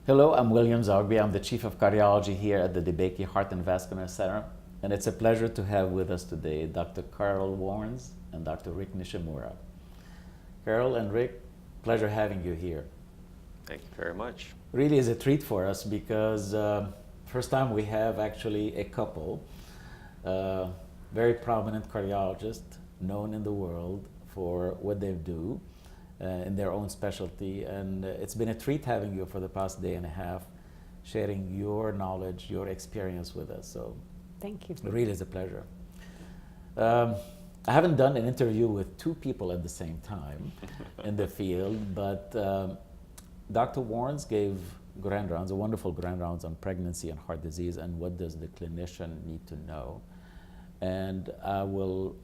Hello, I'm William Zoghbi. I'm the Chief of Cardiology here at the DeBakey Heart Vascular Center. And it's a pleasure to have with us today Dr. CAROLE WARNES and Dr. RICK NISHIMURA. CAROLE and Rick, pleasure having you here. Thank you very much. Really is a treat for us because first time we have actually a couple, very prominent cardiologist, known in the world for what they do in their own specialty, and it's been a treat having you for the past day and a half, sharing your knowledge, your experience with us. So thank you. It really is a pleasure. I haven't done an interview with two people at the same time in the field, but Dr. Warnes gave grand rounds, a wonderful grand rounds on pregnancy and heart disease and what does the clinician need to know. And I will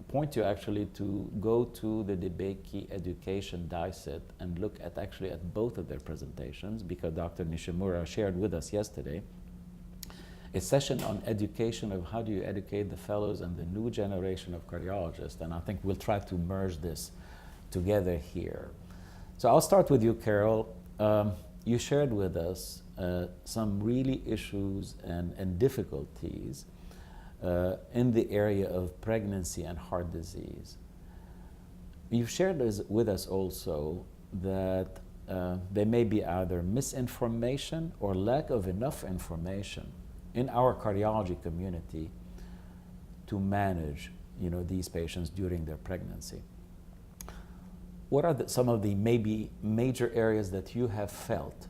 point you actually to go to the DeBakey Education Dissect and look at actually at both of their presentations, because Dr. Nishimura shared with us yesterday a session on education of how do you educate the fellows and the new generation of cardiologists, and I think we'll try to merge this together here. So I'll start with you, Carole. You shared with us some really issues and difficulties in the area of pregnancy and heart disease. You've shared with us also that there may be either misinformation or lack of enough information in our cardiology community to manage, these patients during their pregnancy. What are some of the maybe major areas that you have felt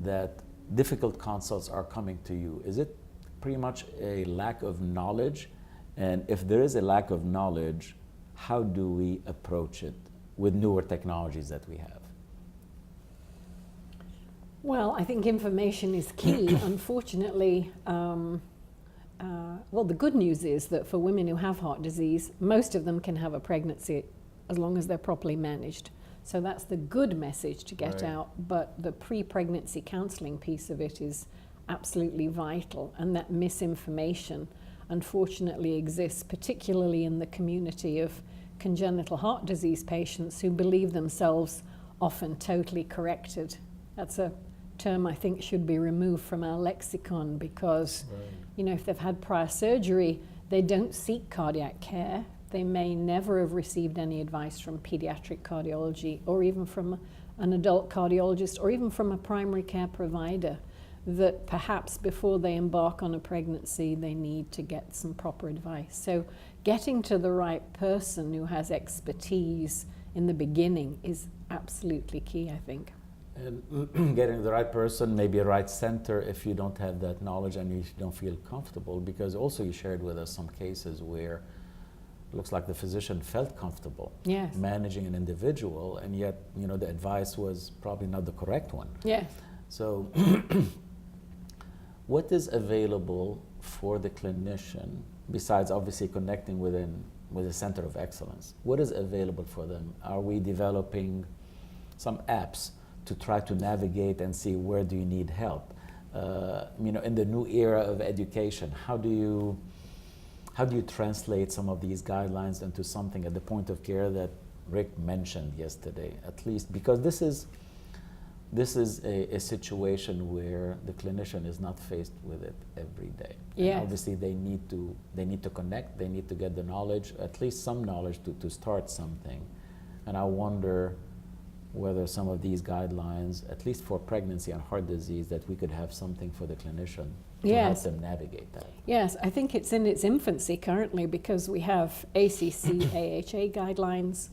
that difficult consults are coming to you? Is it pretty much a lack of knowledge? And if there is a lack of knowledge, how do we approach it with newer technologies that we have? Well, I think information is key. Unfortunately, well, the good news is that for women who have heart disease, most of them can have a pregnancy as long as they're properly managed. So that's the good message to get out, but the pre-pregnancy counseling piece of it is absolutely vital, and that misinformation unfortunately exists, particularly in the community of congenital heart disease patients who believe themselves often totally corrected. That's a term I think should be removed from our lexicon because, if they've had prior surgery, they don't seek cardiac care. They may never have received any advice from pediatric cardiology or even from an adult cardiologist or even from a primary care provider, that perhaps before they embark on a pregnancy, they need to get some proper advice. So getting to the right person who has expertise in the beginning is absolutely key, I think. And getting the right person, maybe a right center if you don't have that knowledge and you don't feel comfortable, because also you shared with us some cases where it looks like the physician felt comfortable managing an individual, and yet, the advice was probably not the correct one. Yes. So what is available for the clinician, besides obviously connecting with a center of excellence? What is available for them? Are we developing some apps to try to navigate and see where do you need help? In the new era of education, how do you translate some of these guidelines into something at the point of care that Rick mentioned yesterday, at least? Because this is a situation where the clinician is not faced with it every day. Yeah. And obviously they need to connect, they need to get the knowledge, at least some knowledge to start something. And I wonder whether some of these guidelines, at least for pregnancy and heart disease, that we could have something for the clinician to help them navigate that. Yes, I think it's in its infancy currently because we have ACC, AHA guidelines.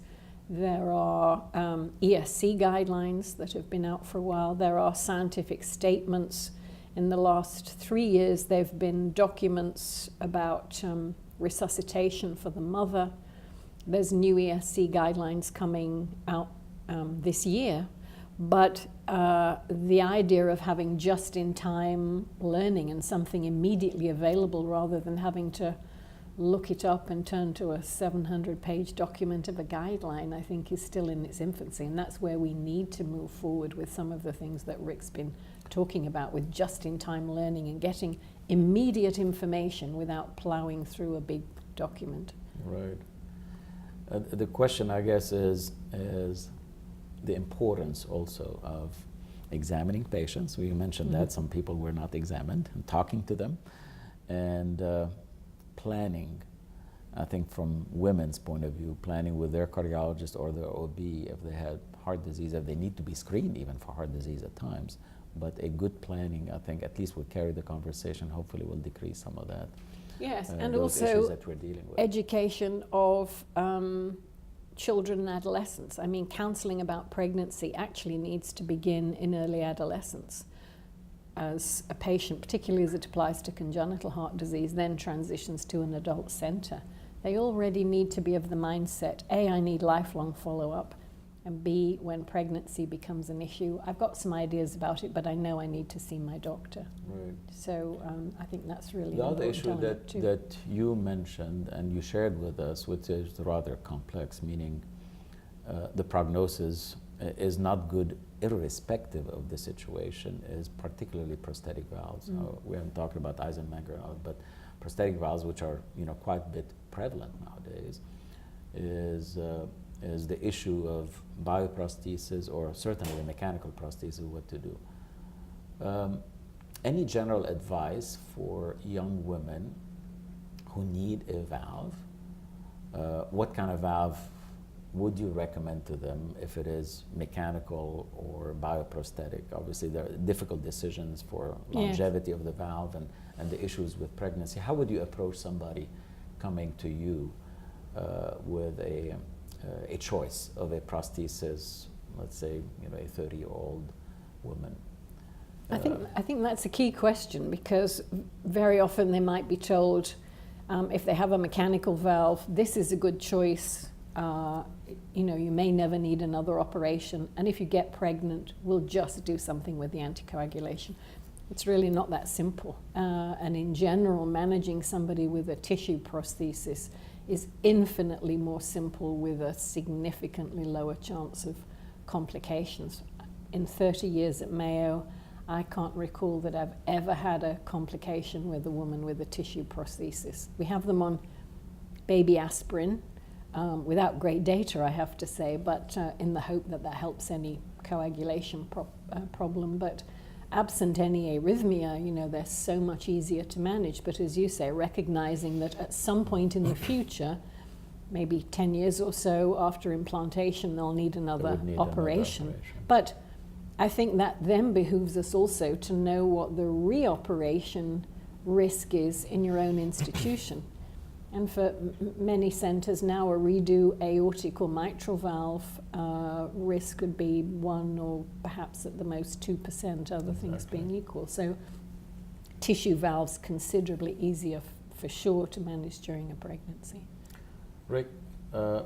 There are ESC guidelines that have been out for a while. There are scientific statements. In the last 3 years, there have been documents about resuscitation for the mother. There's new ESC guidelines coming out this year. But the idea of having just-in-time learning and something immediately available rather than having to look it up and turn to a 700-page document of a guideline, I think is still in its infancy. And that's where we need to move forward with some of the things that Rick's been talking about with just-in-time learning and getting immediate information without plowing through a big document. Right. The question, I guess, is the importance also of examining patients. We mentioned that some people were not examined, and talking to them, and planning. I think from women's point of view, planning with their cardiologist or their OB if they had heart disease, if they need to be screened even for heart disease at times. But a good planning, I think, at least will carry the conversation, hopefully will decrease some of that. Yes, and those issues also that we're dealing with. education of children and adolescents. I mean, counseling about pregnancy actually needs to begin in early adolescence. As a patient, particularly as it applies to congenital heart disease, then transitions to an adult center. They already need to be of the mindset, A, I need lifelong follow-up, and B, when pregnancy becomes an issue, I've got some ideas about it, but I know I need to see my doctor. Right. So I think that's really the other important issue that you mentioned and you shared with us, which is rather complex, meaning the prognosis is not good irrespective of the situation, is particularly prosthetic valves. We haven't talked about Eisenmenger, but prosthetic valves, which are quite a bit prevalent nowadays, is the issue of bioprosthesis, or certainly the mechanical prosthesis, what to do. Any general advice for young women who need a valve? What kind of valve would you recommend to them if it is mechanical or bioprosthetic? Obviously, there are difficult decisions for longevity of the valve and the issues with pregnancy. How would you approach somebody coming to you with a choice of a prosthesis, let's say a 30-year-old woman? I think that's a key question, because very often they might be told, if they have a mechanical valve, this is a good choice. You may never need another operation, and if you get pregnant, we'll just do something with the anticoagulation. It's really not that simple. And in general, managing somebody with a tissue prosthesis is infinitely more simple with a significantly lower chance of complications. In 30 years at Mayo, I can't recall that I've ever had a complication with a woman with a tissue prosthesis. We have them on baby aspirin, without great data, I have to say, but in the hope that that helps any coagulation problem. But absent any arrhythmia, they're so much easier to manage. But as you say, recognizing that at some point in the future, maybe 10 years or so after implantation, they'll need another operation. But I think that then behooves us also to know what the reoperation risk is in your own institution. And for many centers now, a redo aortic or mitral valve risk could be 1 or perhaps at the most 2%, other things being equal. So tissue valves considerably easier for sure to manage during a pregnancy. Rick,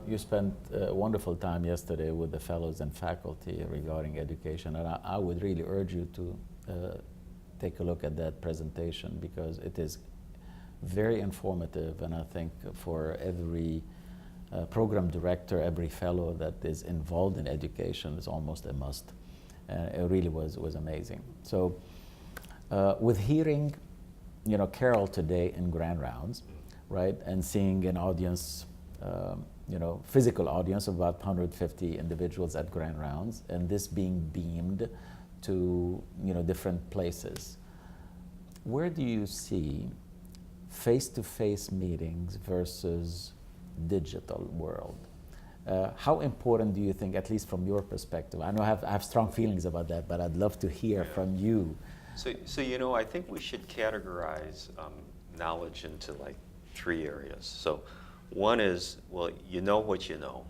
you spent a wonderful time yesterday with the fellows and faculty regarding education, and I would really urge you to take a look at that presentation, because it is very informative, and I think for every program director, every fellow that is involved in education is almost a must. It really was amazing. So with hearing, Carole today in Grand Rounds, right, and seeing an audience, physical audience of about 150 individuals at Grand Rounds, and this being beamed to, different places, where do you see face-to-face meetings versus digital world? How important do you think, at least from your perspective? I know I have strong feelings about that, but I'd love to hear from you. So I think we should categorize knowledge into like 3 areas. So one is, well, you know what you know,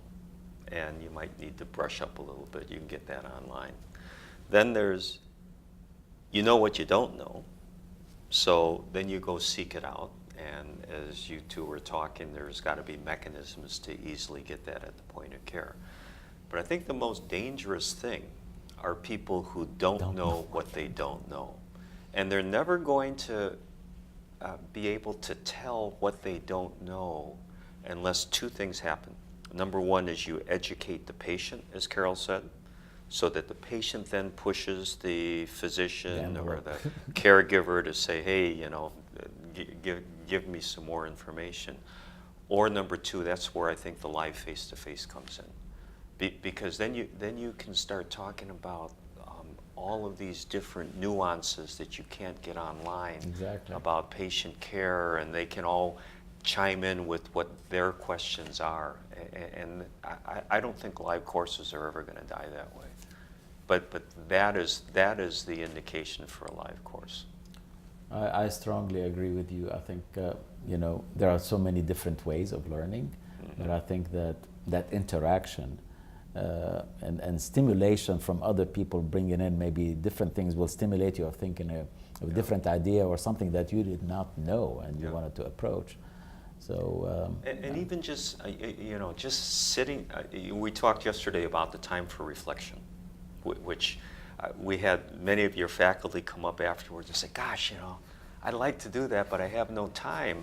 and you might need to brush up a little bit. You can get that online. Then there's, you know what you don't know. So then you go seek it out, and as you two were talking, there's got to be mechanisms to easily get that at the point of care. But I think the most dangerous thing are people who don't know what they don't know. And they're never going to be able to tell what they don't know unless 2 things happen. Number 1 is you educate the patient, as Carole said, so that the patient then pushes the physician or the caregiver to say, hey, give me some more information. Or number 2, that's where I think the live face-to-face comes in. Because then you can start talking about all of these different nuances that you can't get online. Exactly. About patient care, and they can all chime in with what their questions are. And I don't think live courses are ever going to die that way. But that is the indication for a live course. I strongly agree with you. I think you know, there are so many different ways of learning, but I think that interaction and stimulation from other people bringing in maybe different things will stimulate you of thinking of a different idea or something that you did not know and you wanted to approach. So and even just you know, just sitting. We talked yesterday about the time for reflection, which we had many of your faculty come up afterwards and say, "Gosh, you know, I'd like to do that, but I have no time.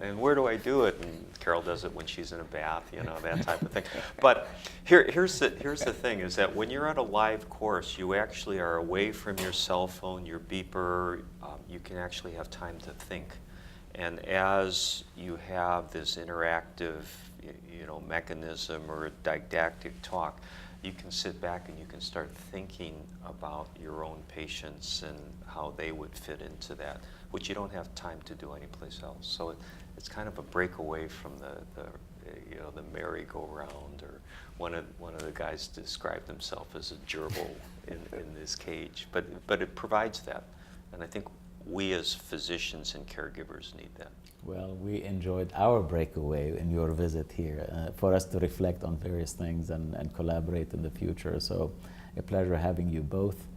And where do I do it?" And Carol does it when she's in a bath, you know, that type of thing. But here's the thing: is that when you're at a live course, you actually are away from your cell phone, your beeper. You can actually have time to think. And as you have this interactive, you know, mechanism or didactic talk, you can sit back and you can start thinking about your own patients and how they would fit into that, which you don't have time to do anyplace else. So it's kind of a break away from the you know, the merry-go-round, or one of the guys described himself as a gerbil in this cage. But it provides that, and I think we as physicians and caregivers need that. well, we enjoyed our breakaway in your visit here for us to reflect on various things and collaborate in the future. So a pleasure having you both,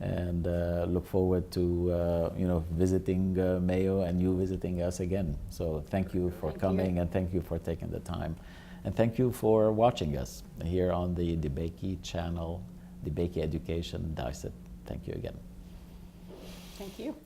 and look forward to you know, visiting Mayo and you visiting us again. So thank you for coming, and thank you for taking the time, and thank you for watching us here on the DeBakey channel, DeBakey Education Dissect. Thank you again. Thank you.